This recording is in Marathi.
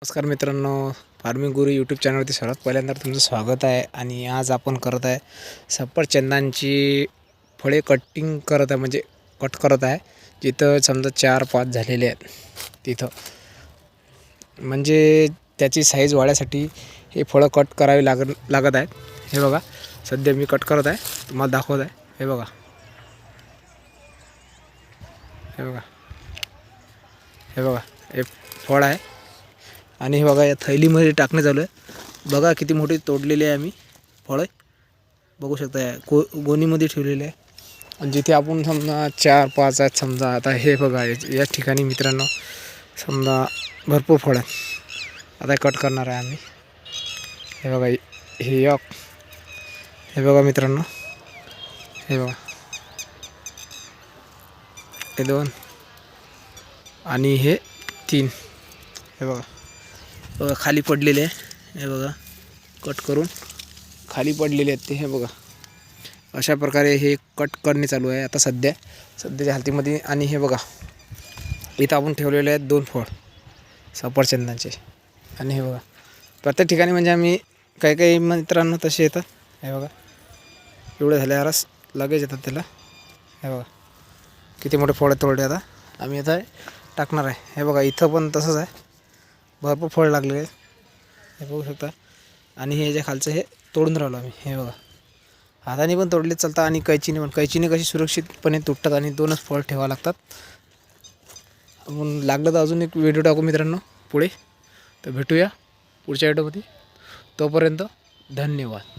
नमस्कार मित्रांनो, फार्मिंग गुरु यूट्यूब चॅनलवरती सर्वात पहिल्यांदा तुमचं स्वागत आहे. आणि आज आपण करत आहे सफरचंदांची फळे कटिंग करत आहे, म्हणजे कट करत आहे. जिथं समजा 4-5 झालेले आहेत तिथं, म्हणजे त्याची साईज वाढण्यासाठी हे फळं कट करावी लागत आहेत. हे बघा, सध्या मी कट करत आहे, तुम्हाला दाखवत आहे. हे बघा, हे बघा, हे बघा, हे फळ आहे. आणि हे बघा, या थैलीमध्ये टाकणे चालू आहे. बघा किती मोठी तोडलेली आहे आम्ही फळं, बघू शकता. गोणीमध्ये ठेवलेले आहे. आणि जिथे आपण समजा 4-5 आहेत समजा. आता हे बघा, या ठिकाणी मित्रांनो समजा भरपूर फळं आहेत. आता कट करणार आहे आम्ही. हे बघा, हे एक, हे बघा मित्रांनो, हे बघा, हे 2 आणि हे 3. हे बघा, बघा खाली पडलेले आहे. हे बघा, कट करून खाली पडलेले आहेत ते. हे बघा, अशा प्रकारे हे कट करणे चालू आहे आता सध्याच्या हालतीमध्ये. आणि हे बघा, इथं आपण ठेवलेले आहेत 2 फळ सफरचंदांचे. आणि हे बघा, प्रत्येक ठिकाणी म्हणजे आम्ही काही मित्रांनो तसे येतात. हे बघा, एवढे झाल्यावरच लगेच येतात त्याला. हे बघा, किती मोठे फळ तोडले. आता आम्ही आता टाकणार आहे. हे बघा, इथं पण तसंच आहे, भरपूर फळ लागले आहे, हे बघू शकता. आणि हे जे खालचं हे तोडून राहिलो आम्ही. हे बघा, हाताने पण तोडले चालतात आणि कैचीने पण. कैचीने कशी सुरक्षितपणे तुटतात आणि 2च फळ ठेवावं लागतात. आपण लागलं तर अजून एक व्हिडिओ टाकू मित्रांनो पुढे. तर भेटूया पुढच्या व्हिडिओमध्ये. तोपर्यंत धन्यवाद.